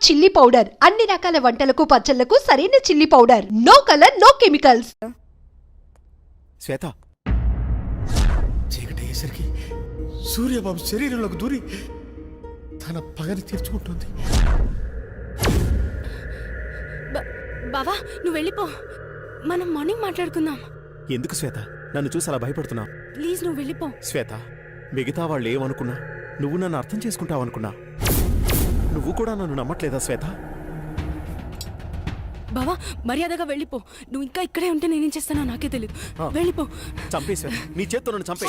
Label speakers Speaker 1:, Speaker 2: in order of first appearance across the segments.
Speaker 1: Chilli powder అన్ని రకాల వంటలకు పచ్చళ్లకు సరైన chilli powder. No colour no chemicals.
Speaker 2: Shweta, చీకటయ్యేసరికి సూర్యబాబు శరీరంలోకి దూరి తన పగని తీర్చుకుంటుంది.
Speaker 3: బావా నువ్వు వెళ్ళిపో, మనం మార్నింగ్ మాట్లాడుకుందాం.
Speaker 2: ఎందుకు శ్వేత నన్ను చూసి అలా భయపడుతున్నావు?
Speaker 3: ప్లీజ్ నువ్వు వెళ్ళిపో.
Speaker 2: శ్వేత, మిగతా వాళ్ళు ఏమనుకున్నా నువ్వు నన్ను అర్థం చేసుకుంటావనుకున్నా. నువ్వు కూడా నన్ను నమ్మట్లేదా శ్వేత?
Speaker 3: బావా మర్యాదగా వెళ్ళిపో. నువ్వు ఇంకా ఇక్కడే ఉంటే నేనేం చేస్తానో నాకే తెలియదు. వెళ్ళిపో.
Speaker 2: చంపే శ్వేత, నీ చేత్తో నన్ను చంపే.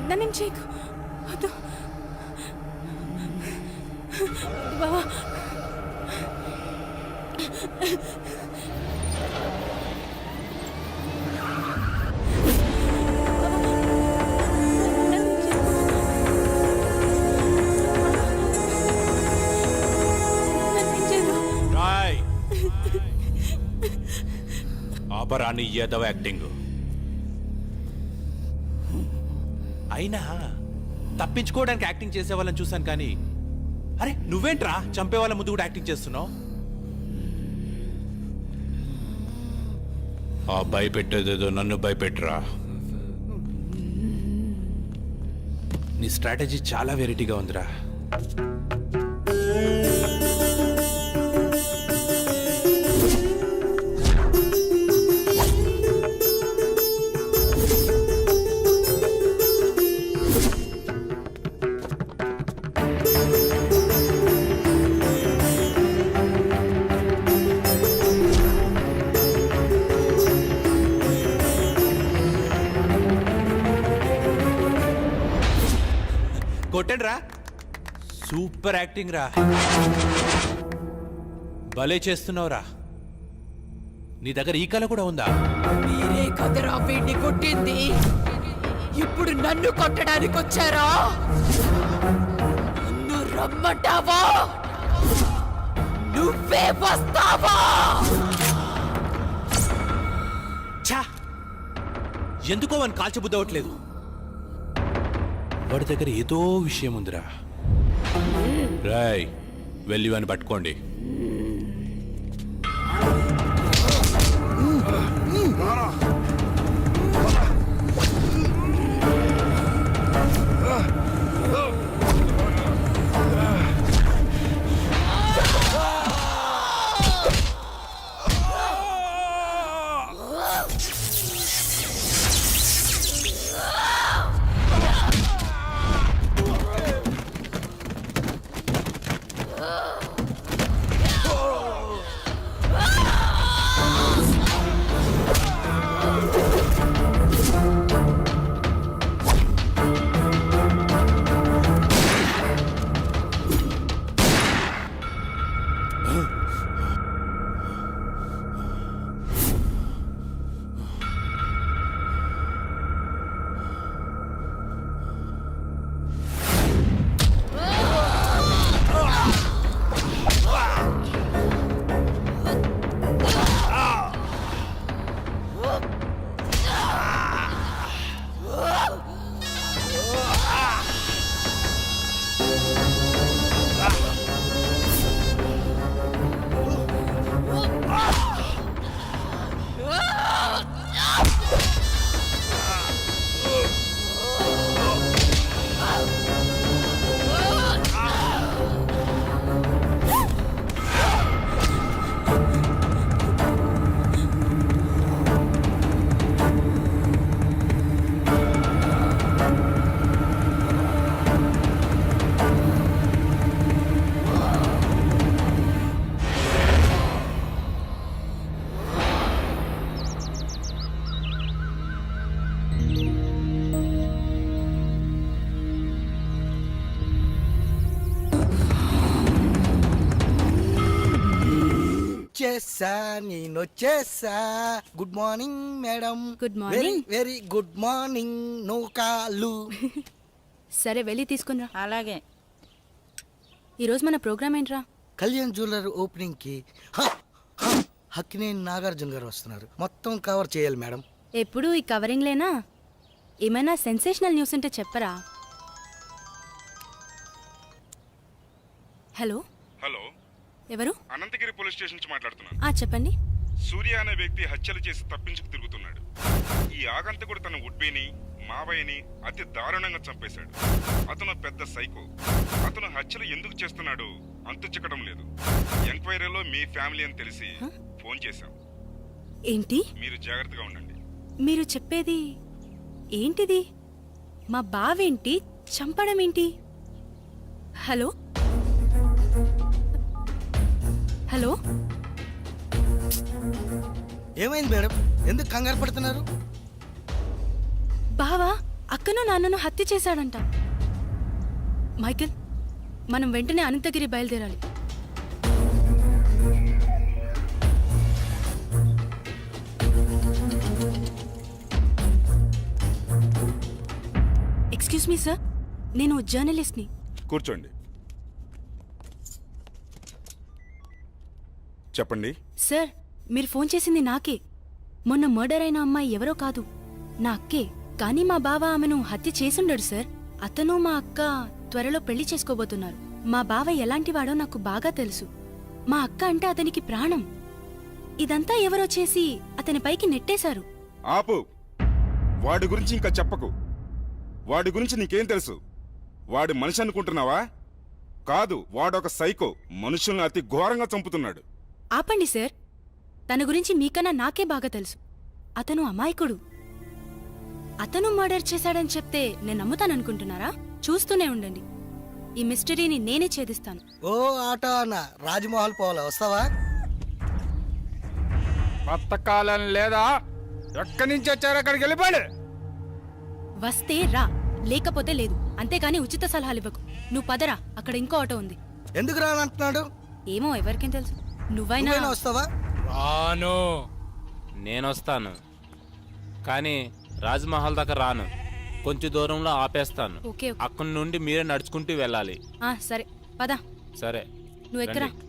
Speaker 3: నన్నేం చేయకు. వద్దు బావా.
Speaker 4: ఆపరాని ఏదవ యాక్టింగ్. అయినా తప్పించుకోవడానికి యాక్టింగ్ చేసే వాళ్ళని చూశాను కానీ, అరే నువ్వేంట్రా చంపే వాళ్ళ ముందు కూడా యాక్టింగ్ చేస్తున్నావు? ఆ భయపెట్టేదేదో నన్ను భయపెట్టరా. నీ స్ట్రాటజీ చాలా వెరైటీగా ఉందిరా. కొట్టండి రా, సూపర్ యాక్టింగ్ రా, భలే చేస్తున్నావురా. నీ దగ్గర ఈ కళ కూడా ఉందా?
Speaker 5: మీరే కదరా వీడిని కొట్టింది, ఇప్పుడు నన్ను కొట్టడానికి వచ్చారా? నన్ను రమ్మంటావా? నువ్వే వస్తావా?
Speaker 4: ఛా, ఎందుకో వాడిని కాల్చబుద్ధి అవ్వట్లేదు. వాడి దగ్గర ఏదో విషయం ఉందిరా. రాయ్, వెళ్ళి వాడిని పట్టుకోండి.
Speaker 6: నేనొచ్చేసా. Good morning madam.
Speaker 3: Good
Speaker 6: very
Speaker 3: morning.
Speaker 6: Very good morning. No కాలు.
Speaker 3: సరే వెళ్ళి తీసుకునిరా.
Speaker 5: అలాగే.
Speaker 3: ఈరోజు మన ప్రోగ్రామ్ ఏంట్రా?
Speaker 6: కళ్యాణ్ జ్యువెలర్ ఓపెనింగ్ కి హక్కినేని నాగార్జున గారు వస్తున్నారు. మొత్తం కవర్ చేయాలి మేడం.
Speaker 3: ఎప్పుడు ఈ కవరింగ్లేనా? ఏమైనా సెన్సేషనల్ న్యూస్ ఉంటే చెప్పరా? హలో,
Speaker 7: హలో,
Speaker 3: ఎవరు?
Speaker 7: అనంతగిరి పోలీస్ స్టేషన్ నుంచి మాట్లాడుతున్నాను.
Speaker 3: చెప్పండి.
Speaker 7: సూర్య అనే వ్యక్తి హత్యలు చేసి తప్పించుకు తిరుగుతున్నాడు. ఈ ఆగంతకుడు తన ఉడ్బీని మావయ్యని అతి దారుణంగా చంపేశాడు. అతను పెద్ద సైకో. అతను హత్యలు ఎందుకు చేస్తున్నాడో అంతు చిక్కడం లేదు. ఎంక్వైరీలో మీ ఫ్యామిలీ అని తెలిసి ఫోన్ చేశాం.
Speaker 3: ఏంటి
Speaker 7: మీరు జాగ్రత్తగా ఉండండి.
Speaker 3: మీరు చెప్పేది? ఏంటిది? మా బావేంటి చంపడం ఏంటి? హలో హలో,
Speaker 6: ఏమైంది మేడం? ఎందుకు కంగారు పడుతున్నారు?
Speaker 3: బావా అక్కను నాన్నను హత్య చేశాడంట. మైకేల్, మనం వెంటనే అనంతగిరి బయలుదేరాలి. ఎక్స్క్యూజ్ మీ సార్, నేను జర్నలిస్ట్ని.
Speaker 7: కూర్చోండి. చెప్పండి.
Speaker 3: సార్, మీరు ఫోన్ చేసింది నాకే. మొన్న మర్డర్ అయిన అమ్మాయి ఎవరో కాదు, నా అక్కే. కానీ మా బావ ఆమెను హత్య చేసుండడు సార్. అతను మా అక్క త్వరలో పెళ్లి చేసుకోబోతున్నారు. మా బావ ఎలాంటివాడో నాకు బాగా తెలుసు. మా అక్క అంటే అతనికి ప్రాణం. ఇదంతా ఎవరో చేసి అతని పైకి నెట్టేశారు.
Speaker 7: ఆపు. వాడి గురించి ఇంకా చెప్పకు. వాడి గురించి నీకేం తెలుసు? వాడి మనిషి అనుకుంటున్నావా? కాదు, వాడొక సైకో. మనుషుల్ని అతి ఘోరంగా చంపుతున్నాడు.
Speaker 3: ఆపండి సార్, తన గురించి మీకన్నా నాకే బాగా తెలుసు. అతను అమాయకుడు. అతను మర్డర్ చేశాడని చెప్తే నేను నమ్ముతాననుకుంటున్నారా? చూస్తూనే ఉండండి, ఈ మిస్టరీని నేనే ఛేదిస్తాను.
Speaker 6: ఓ ఆటో అన్న, రాజ్మహల్ పోవాలా? వస్తావా?
Speaker 8: బతకాలం లేదా? ఎక్కడి నుంచి వచ్చారు? అక్కడికి వెళ్ళిపోండి.
Speaker 3: వస్తే రా, లేకపోతే లేదు. అంతేకాని ఉచిత సలహాలు ఇవ్వకు. నువ్వు పదరా, అక్కడ ఇంకో ఆటో ఉంది.
Speaker 6: ఎందుకు రానంటున్నాడు?
Speaker 3: ఏమో, ఎవరికేం తెలుసు. నువ్వైనా
Speaker 6: నువ్వైనా వస్తావా?
Speaker 8: రాను.
Speaker 4: నేనొస్తాను, కానీ రాజ్మహల్ దాకా రాను. కొంచెం దూరంలో ఆపేస్తాను.
Speaker 3: Okay, okay.
Speaker 4: అక్కడి నుండి మీరే నడుచుకుంటూ వెళ్ళాలి.
Speaker 3: సరే పద.
Speaker 4: సరే,
Speaker 3: నువ్వు ఎక్కరా.
Speaker 4: రండి.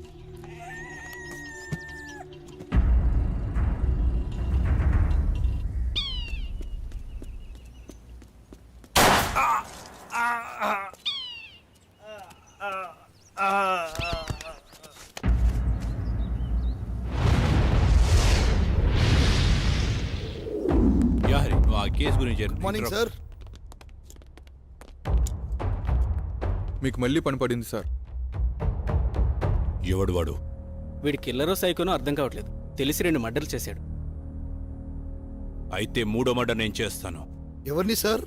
Speaker 4: యాహరి, నువ్వు ఆ కేసు గురించి
Speaker 9: మార్నింగ్ సార్. మీకు మళ్ళీ పని పడింది సార్.
Speaker 4: ఎవడు వాడు?
Speaker 10: వీడి కిల్లరో సైకోనో అర్థం కావట్లేదు. తెలిసి 2 మర్డర్లు చేశాడు.
Speaker 4: అయితే 3వ మర్డర్ నేను చేస్తాను.
Speaker 9: ఎవరిని సార్?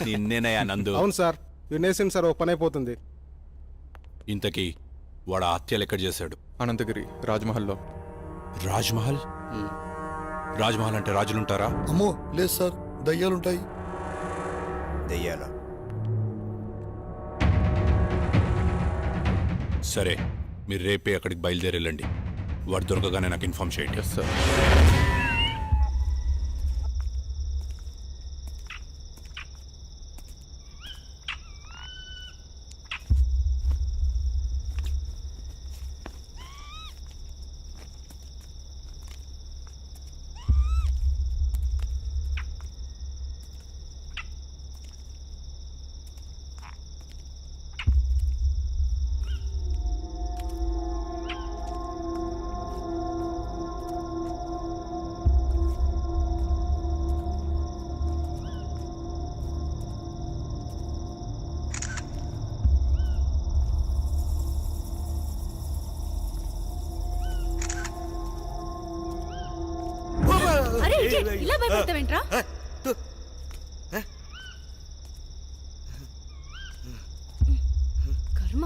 Speaker 4: నిన్నేనయ్యా నందు.
Speaker 9: అవును సార్, వినేసింది సార్. ఓ పని అయిపోతుంది.
Speaker 4: ఇంతకీ వాడు ఆ హత్యలు ఎక్కడ చేశాడు?
Speaker 9: అనంతగిరి రాజ్మహల్లో.
Speaker 4: రాజ్మహల్? రాజ్మహల్ అంటే రాజులుంటారా?
Speaker 9: అమ్మో లేదు సార్, దయ్యాలుంటాయి.
Speaker 2: దెయ్యాల?
Speaker 4: సరే, మీరు రేపే అక్కడికి బయలుదేరి వెళ్ళండి. వాడు దొరకగానే నాకు ఇన్ఫార్మ్ చేయండి.
Speaker 9: Yes sir.
Speaker 3: అరే ఇలా భయపడతావేంట్రా? కర్మ.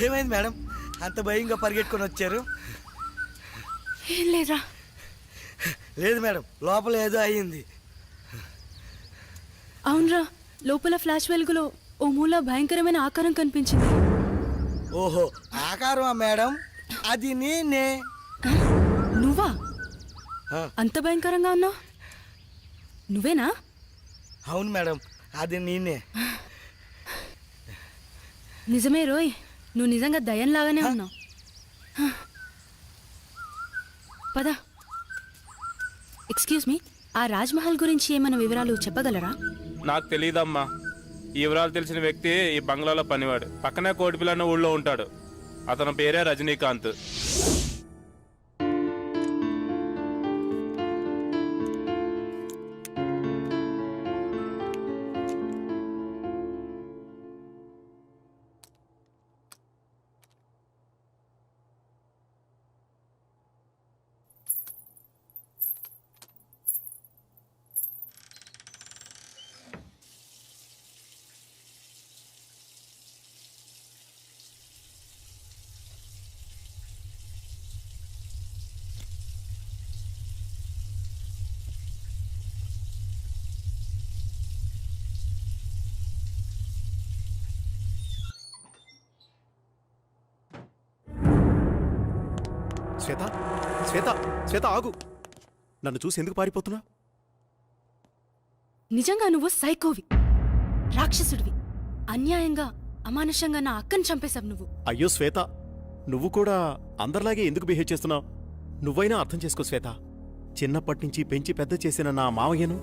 Speaker 6: ఏమైంది మేడం, అంత భయంగా పరిగెట్టుకొని వచ్చారు?
Speaker 3: ఏం లేదురా.
Speaker 6: లేదు మేడం, లోపల ఏదో అయ్యింది.
Speaker 3: అవునరా, లోపల ఫ్లాష్ వెలుగులో ఓ మూల భయంకరమైన ఆకారం కనిపించింది.
Speaker 6: ఓహో, ఆకారమా మేడం? అది నేనే.
Speaker 3: నువ్వా?
Speaker 6: ఆ,
Speaker 3: అంత భయంకరంగా ఉన్నావు? నువ్వేనా?
Speaker 6: అవును మేడం, అది నేనే.
Speaker 3: నిజమే రోయ్, నువ్వు నిజంగా దయ్యంలాగానే ఉన్నావు. పద. ఎక్స్క్యూజ్ మీ, ఆ రాజ్మహల్ గురించి ఏమైనా వివరాలు చెప్పగలరా?
Speaker 8: నాకు తెలియదమ్మా. ఈ వివరాలు తెలిసిన వ్యక్తి ఈ బంగ్లాలో పనివాడు. పక్కనే కోటిపిల్ల అన్న ఊళ్ళో ఉంటాడు. అతని పేరే రజనీకాంత్.
Speaker 2: శ్వేత, శ్వేత, శ్వేత ఆగు. నన్ను చూసి ఎందుకు పారిపోతున్నా?
Speaker 3: నిజంగా నువ్వు సైకోవి, రాక్షసుడివి. అన్యాయంగా అమానుషంగా నా అక్కని చంపేశావు నువ్వు.
Speaker 2: అయ్యో శ్వేత, నువ్వు కూడా అందరిలాగే ఎందుకు బిహేవ్ చేస్తున్నావు? నువ్వైనా అర్థం చేసుకో శ్వేత. చిన్నప్పటి నుంచి పెంచి పెద్ద చేసిన నా మావయ్యను,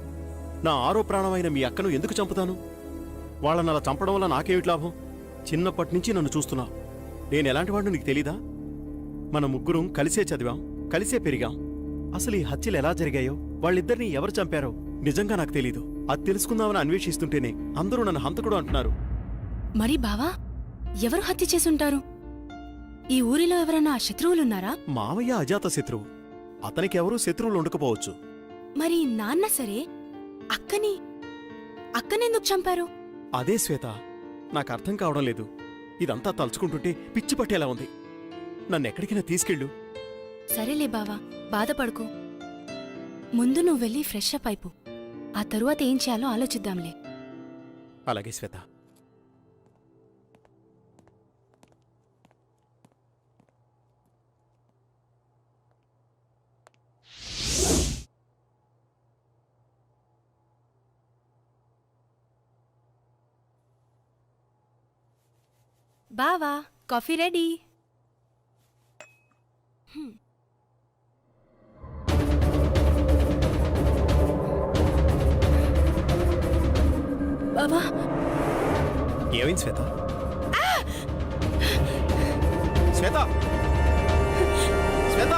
Speaker 2: నా ఆరో ప్రాణమైన మీ అక్కను ఎందుకు చంపుతాను? వాళ్ళని అలా చంపడం వల్ల నాకేమిటి లాభం? చిన్నప్పటి నుంచి నన్ను చూస్తున్నావు. నేను ఎలాంటి వాడిని నీకు తెలీదా? మన ముగ్గురం కలిసే చదివాం, కలిసే పెరిగాం. అసలు ఈ హత్యలు ఎలా జరిగాయో, వాళ్ళిద్దరినీ ఎవరు చంపారో నిజంగా నాకు తెలీదు. అది తెలుసుకుందామని అన్వేషిస్తుంటేనే అందరూ నన్ను హంతకుడు అంటున్నారు.
Speaker 3: మరి బావా, ఎవరు హత్య చేసుంటారు? ఈ ఊరిలో ఎవరన్నా శత్రువులున్నారా?
Speaker 2: మావయ్య అజాత శత్రువు. అతనికి ఎవరూ శత్రువులు ఉండకపోవచ్చు.
Speaker 3: మరి నాన్న సరే, అక్కనెందుకు చంపారు?
Speaker 2: అదే శ్వేత, నాకు అర్థం కావడం లేదు. ఇదంతా తలుచుకుంటుంటే పిచ్చి పట్టేలా ఉంది. నన్నెక్కడికైనా తీసుకెళ్ళు.
Speaker 3: సరేలే బావా, బాధపడుకో. ముందు నువ్వు వెళ్ళి ఫ్రెష్ అప్ అయిపో. ఆ తరువాత ఏం చేయాలో ఆలోచిద్దాంలే.
Speaker 2: అలాగే శ్వేత.
Speaker 3: బావా, కాఫీ రెడీ. బావా,
Speaker 2: ఏమైంది శ్వేత? శ్వేత, శ్వేత,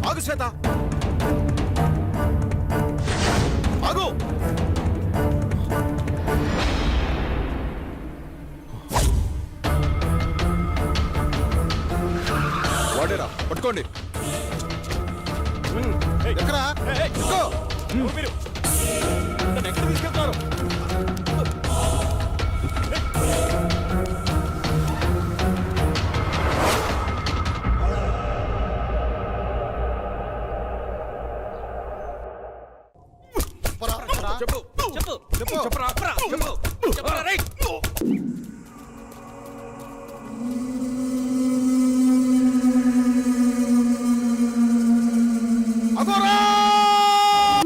Speaker 2: ఆగు శ్వేత, ఆగు.
Speaker 9: వాడేరా, పట్టుకోండి. ఎక్కడా?
Speaker 2: ఎక్కడ తీసుకెళ్తారు?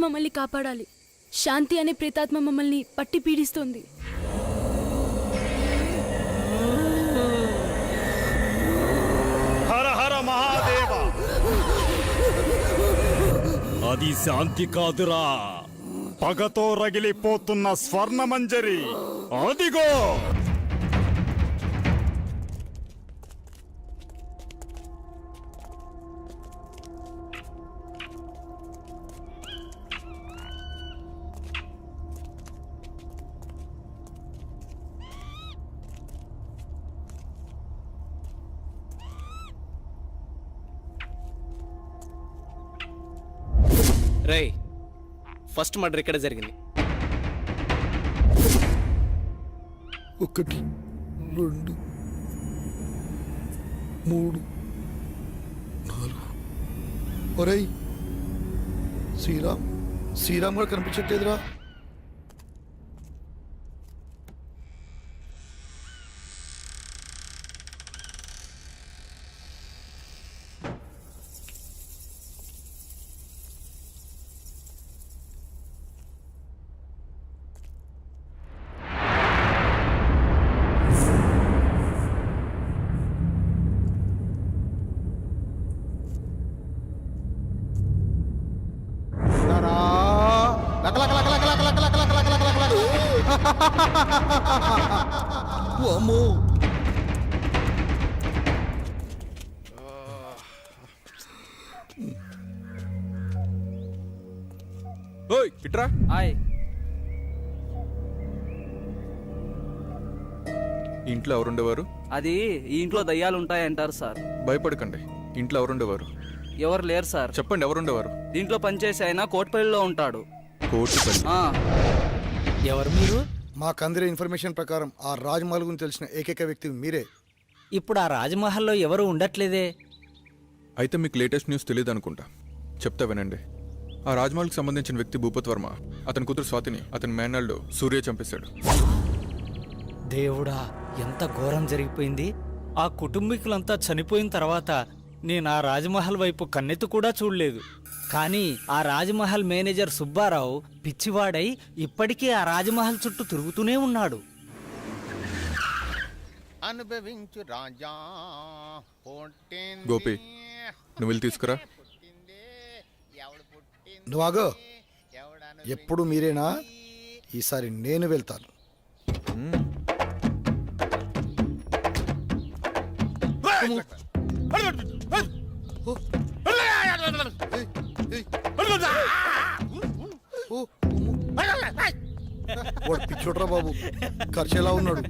Speaker 3: మమ్మల్ని కాపాడాలి. శాంతి అనే ప్రేతాత్మ మమ్మల్ని పట్టి పీడిస్తోంది.
Speaker 8: హర హర మహాదేవ.
Speaker 11: అది శాంతి కాదురా, పగతో రగిలిపోతున్న స్వర్ణమంజరి. అదిగో
Speaker 10: రేయ్ ఫస్ట్ మర్డర్ ఇక్కడ జరిగింది.
Speaker 6: 1 2 3 4. ఒరేయ్ శ్రీరామ్ కూడా కనిపించట్లేదురా. అమ్మో
Speaker 9: ఓయ్ ఇట్రా. ఇంట్లో ఎవరుండేవారు?
Speaker 10: అది ఈ ఇంట్లో దయ్యాలు ఉంటాయంటారు సార్.
Speaker 9: భయపడకండి. ఇంట్లో ఎవరుండేవారు?
Speaker 10: ఎవరు లేరు సార్.
Speaker 9: చెప్పండి ఎవరుండేవారు?
Speaker 10: దీంట్లో పనిచేసి ఆయన కోట్పల్లిలో ఉంటాడు.
Speaker 9: కోటిపల్లి.
Speaker 10: ఎవరు మీరు?
Speaker 6: మాకు అందిన ఇన్ఫర్మేషన్ ప్రకారం ఆ రాజ్మహల్ గురించి తెలిసిన ఏకైక వ్యక్తి మీరే.
Speaker 10: ఇప్పుడు ఆ రాజమహల్లో ఎవరు ఉండట్లేదే.
Speaker 9: అయితే మీకు లేటెస్ట్ న్యూస్ తెలియదు అనుకుంటా. చెప్తా వినండి. ఆ రాజ్మహల్కి సంబంధించిన వ్యక్తి భూపత్ వర్మ, అతని కూతురు స్వాతిని అతని మేనల్డ్ సూర్య చంపేశాడు.
Speaker 10: దేవుడా, ఎంత ఘోరం జరిగిపోయింది. ఆ కుటుంబీకులంతా చనిపోయిన తర్వాత నేను ఆ రాజమహల్ వైపు కన్నెత్తి కూడా చూడలేదు. కానీ ఆ రాజమహల్ మేనేజర్ సుబ్బారావు పిచ్చివాడై ఇప్పటికీ ఆ రాజమహల్ చుట్టూ తిరుగుతూనే ఉన్నాడు.
Speaker 11: అనుభవించు రాజా.
Speaker 9: గోపి, నువ్వు వెళ్ళి తీసుకురా.
Speaker 6: నువ్వాగో. ఎప్పుడు మీరేనా? ఈసారి నేను వెళ్తాను. వాడు పిచ్చోడ్రా బాబు, ఖర్చు ఎలా ఉన్నాడు.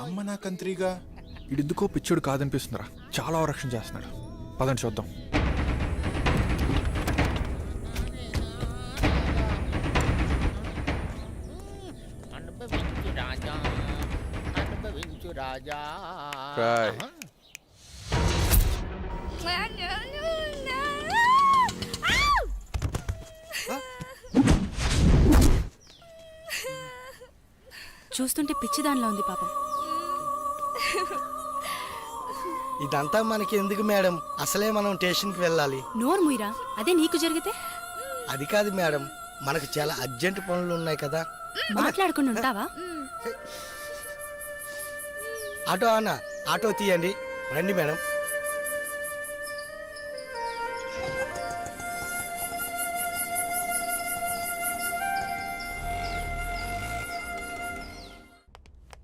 Speaker 9: అమ్మ నా కంత్రిగా ఇడెందుకో పిచ్చోడు కాదనిపిస్తుందిరా. చాలా రక్షణ చేస్తున్నాడు. పదండి చూద్దాం. రాయ్.
Speaker 3: చూస్తుంటే పిచ్చిదానిలా ఉంది పాపం.
Speaker 6: ఇదంతా మనకి ఎందుకు మేడం? అసలే మనం స్టేషన్కి వెళ్ళాలి.
Speaker 3: నోరు ముయిరా, అదే నీకు జరిగితే.
Speaker 6: అది కాదు మేడం, మనకు చాలా అర్జెంట్ పనులు ఉన్నాయి కదా.
Speaker 3: మాట్లాడుకుని ఉంటావా?
Speaker 6: ఆటో అన్న, ఆటో తీయండి. రండి మేడం.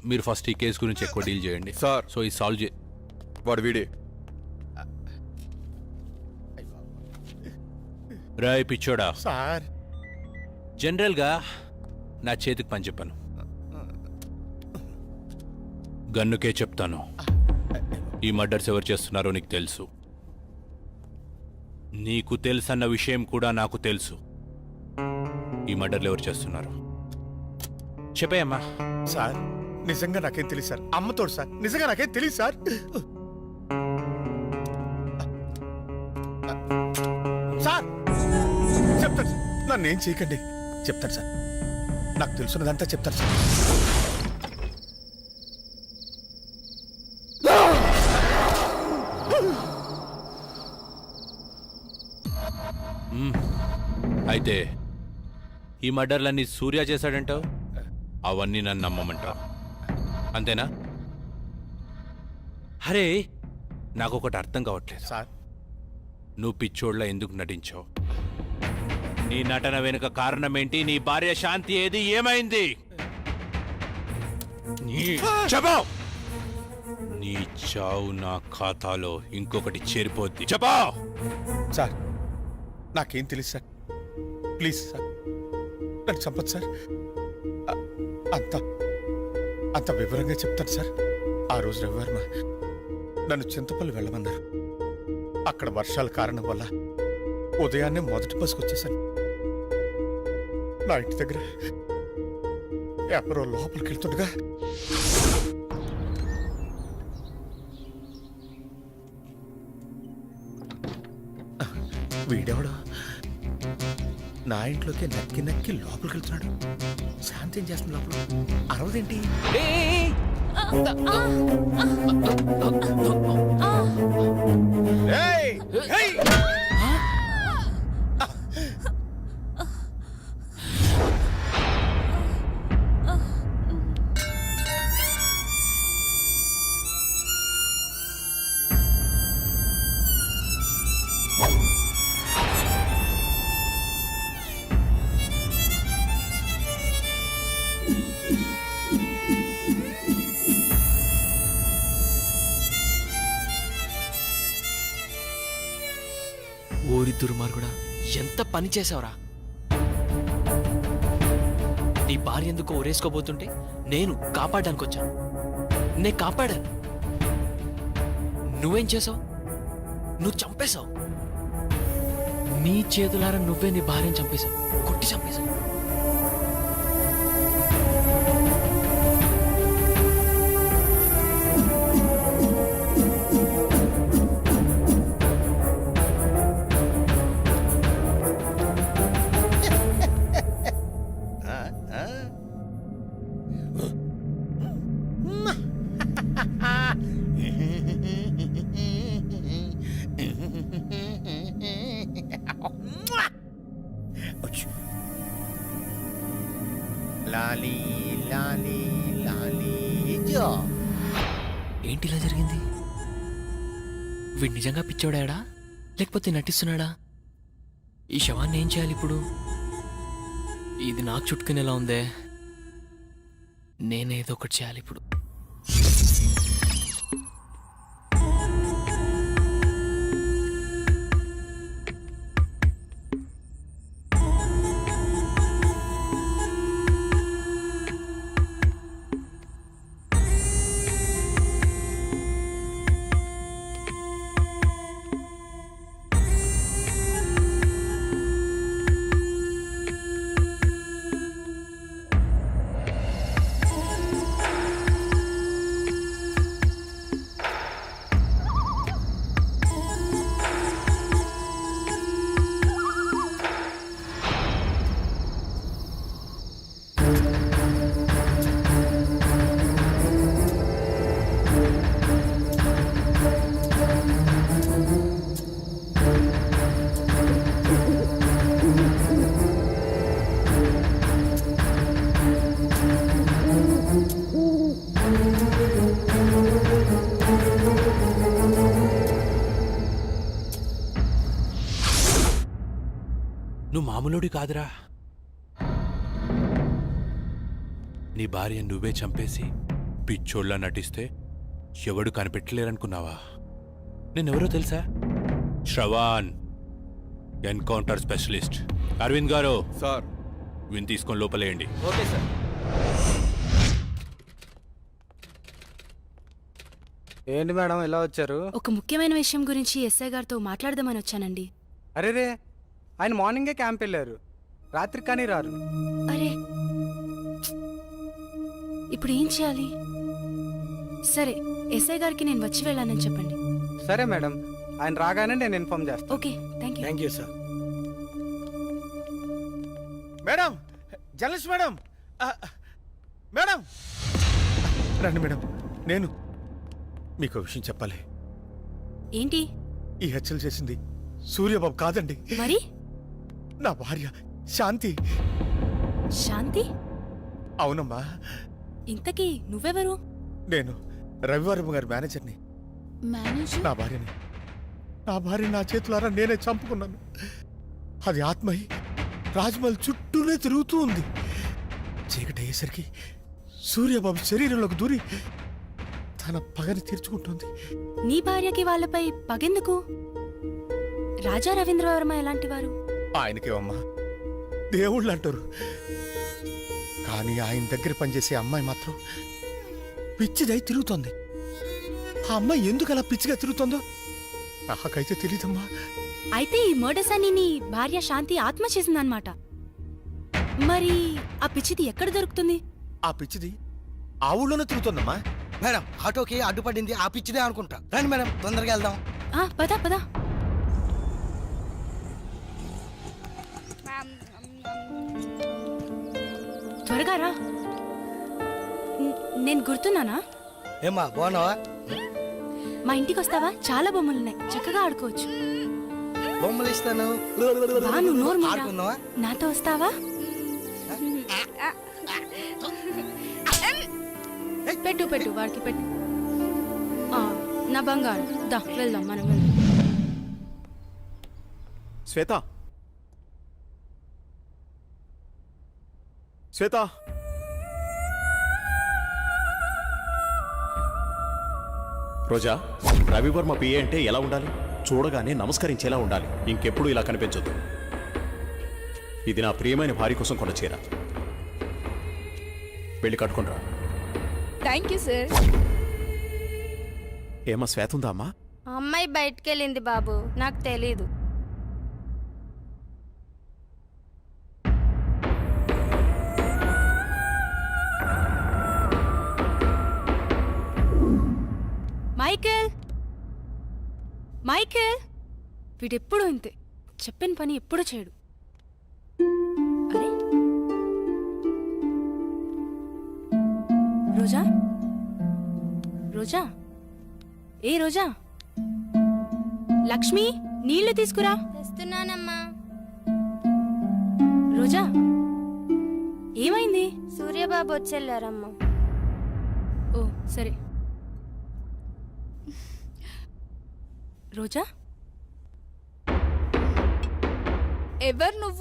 Speaker 4: మీరు ఫస్ట్ ఈ కేసు గురించి ఎక్కువ డీల్ చేయండి
Speaker 9: సార్.
Speaker 4: సో ఈ సాల్వ్
Speaker 9: వాడు వీడే.
Speaker 4: రాయ్ పిచ్చోడా.
Speaker 11: సార్
Speaker 4: జనరల్గా నా చేతికి పని చెప్పాను, గన్నుకే చెప్తాను. ఈ మర్డర్స్ ఎవరు చేస్తున్నారో నీకు తెలుసు. నీకు తెలుసన్న విషయం కూడా నాకు తెలుసు. ఈ మర్డర్లు ఎవరు చేస్తున్నారు చెప్పేయమ్మా.
Speaker 11: సార్ నిజంగా నాకేం తెలియదు సార్. అమ్మతోడు సార్, నిజంగా నాకేం తెలియదు సార్. సార్ చెప్తాను సార్, నన్ను ఏం చేయకండి. చెప్తాను సార్, నాకు తెలుసున్నదంతా చెప్తాను సార్.
Speaker 4: అయితే ఈ మర్డర్లన్నీ సూర్య చేశాడంటావు, అవన్నీ నన్ను నమ్మమంటావు అంతేనా? అరే నాకొకటి అర్థం కావట్లేదు
Speaker 11: సార్.
Speaker 4: నువ్వు పిచ్చోడ్లా ఎందుకు నటించావు? నీ నటన వెనుక కారణం ఏంటి? నీ భార్య శాంతి ఏది? ఏమైంది? చెప్పు. నీ చావు నా ఖాతాలో ఇంకొకటి చేరిపోద్ది. చెప్పు.
Speaker 11: సార్ నాకేం తెలియదు సార్. ప్లీజ్ సార్, నన్ను చంపదు సార్. అంతా అంత వివరంగా చెప్తాను సార్. ఆ రోజు రవివర్మ నన్ను చింతపల్లి వెళ్ళమన్నారు. అక్కడ వర్షాల కారణం వల్ల ఉదయాన్నే మొదటి బస్సుకు వచ్చేసాను. నా ఇంటి దగ్గర ఎవరో లోపలికి వెళ్తుండగా వీడెవడో నా ఇంట్లోకి నక్కి నక్కి లోపలికి వెళ్తున్నాడు. శాంతి ఏం చేస్తుంది లోపల? అరవదేంటి? ఏయ్! ఏయ్!
Speaker 12: ఓరి దుర్మార్గుడా, ఎంత పని చేసావురా! నీ భార్య ఎందుకో ఊరేసుకోబోతుంటే నేను కాపాడడానికి వచ్చాను. నే కాపాడాను. నువ్వేం చేసావు? నువ్వు చంపేశావు. నీ చేతులారా నువ్వే నీ భార్యను చంపేశావు, కొట్టి చంపేశావు.
Speaker 11: లాలీ లాలీ లాలీ జో.
Speaker 12: ఏంటి ఇలా జరిగింది? వీడు నిజంగా పిచ్చోడాడా లేకపోతే నటిస్తున్నాడా? ఈ శవాన్ని ఏం చేయాలి ఇప్పుడు? ఇది నాకు చుట్టుకునేలా ఉందే. నేనేదో ఒకటి చేయాలి ఇప్పుడు.
Speaker 4: నువ్వు మామూలుడి కాదురా. నీ భార్య నువ్వే చంపేసి పిచ్చోళ్ళ నటిస్తే ఎవడు కనిపెట్టలేరనుకున్నావా? నేనెవరో తెలుసా? Shravan, encounter specialist. అరవింద్ గారు
Speaker 9: సార్,
Speaker 4: విని తీసుకొని లోపలేయండి.
Speaker 12: Okay sir.
Speaker 10: ఏంటి మేడం ఇలా వచ్చారు?
Speaker 3: ఒక ముఖ్యమైన విషయం గురించి ఎస్ఐ గారితో మాట్లాడదామని వచ్చానండి.
Speaker 10: అరేరే, ఆయన మార్నింగే క్యాంప్ వెళ్ళారు, రాత్రి కానీ రారు.
Speaker 3: అరే, ఇప్పుడు ఏం చేయాలి? సరే, ఎస్ఐ గారికి నేను వచ్చి వెళ్ళానని చెప్పండి.
Speaker 10: సరే మేడం, ఆయన రాగానే నేను ఇన్ఫార్మ్ చేస్తాను.
Speaker 3: Okay, thank you.
Speaker 6: Thank you sir.
Speaker 11: Madam, journalist madam, madam రండి మేడం. నేను మీకు విషయం చెప్పాలి.
Speaker 3: ఏంటి?
Speaker 11: ఈ హత్యలు చేసింది సూర్యబాబు కాదండి,
Speaker 3: మరి
Speaker 11: నా భార్య శాంతి.
Speaker 3: శాంతి?
Speaker 11: అవునమ్మా.
Speaker 3: ఇంతకీ నువ్వెవరు?
Speaker 11: నేను రవివర్మ గారి మేనేజర్ని.
Speaker 3: మేనేజర్?
Speaker 11: నా భార్య నా చేతులారా నేనే చంపుకున్నాను. అది ఆత్మయి రాజ్మహల్ చుట్టూనే తిరుగుతూ ఉంది. చీకటి అయ్యేసరికి సూర్యబాబు శరీరంలోకి దూరి తన పగని తీర్చుకుంటుంది.
Speaker 3: నీ భార్యకి వాళ్ళపై పగెందుకు? రాజా రవీంద్రవర్మ ఎలాంటి వారు?
Speaker 11: ఆయనకేమమ్మా దేవుళ్ళు అంటారు, కానీ ఆయన దగ్గర పనిచేసే అమ్మాయి మాత్రం పిచ్చిదై తిరుగుతోంది. ఆ అమ్మాయి ఎందుకు అలా పిచ్చిగా తిరుగుతోందో నాకైతే తెలీదమ్మా.
Speaker 3: అయితే ఈ మర్డర్స్ అని నీ భార్య శాంతి ఆత్మ చేసిందనమాట. మరి ఆ పిచ్చిది ఎక్కడ దొరుకుతుంది?
Speaker 11: ఆ పిచ్చిది ఆ ఊళ్ళోనే తిరుగుతోందమ్మా.
Speaker 6: మేడం ఆటోకి అడ్డుపడింది ఆ పిచ్చిదే అనుకుంటా. రండి మేడం తొందరగా వెళ్దాం.
Speaker 3: పద పద. త్వరగా రా. నేను గుర్తున్నానా?
Speaker 6: ఏమ్మా బాగున్నావా?
Speaker 3: మా ఇంటికి వస్తావా? చాలా బొమ్మలున్నాయి, చక్కగా ఆడుకోవచ్చు.
Speaker 6: బొమ్మలు ఇస్తాను.
Speaker 3: బా, నువ్వు నోరు మూయరా.
Speaker 6: ఆడుకుందామా?
Speaker 3: నాతో వస్తావా? పెట్టు పెట్టు, వాడికి పెట్టు. నా బంగారు, దా వెళ్దాం, మనం వెళ్దాం.
Speaker 2: శ్వేత, శ్వేత, రోజా, రవివర్మ పిఏ అంటే ఎలా ఉండాలి? చూడగానే నమస్కరించేలా ఉండాలి. ఇంకెప్పుడు ఇలా కనిపించొద్దు. ఇది నా ప్రియమైన భార్య కోసం కొన్న చీర. వెళ్ళి కట్టుకుంటా.
Speaker 5: Thank you sir.
Speaker 2: ఏమా శ్వేత ఉందా అమ్మా?
Speaker 13: అమ్మాయి బయటికెళ్ళింది బాబు, నాకు తెలీదు.
Speaker 3: మైకేల్, మైకేల్, వీడెప్పుడు ఇంతే, చెప్పిన పని ఎప్పుడు చేయడు. అరే రోజా, రోజా, ఏ రోజా, లక్ష్మి నీళ్లు తీసుకురా.
Speaker 13: తెస్తున్నానమ్మా.
Speaker 3: రోజా, ఏమైంది?
Speaker 13: సూర్యబాబు వచ్చెళ్ళారమ్మా.
Speaker 3: ఓ సరే. రోజా,
Speaker 5: ఎవరు నువ్వు?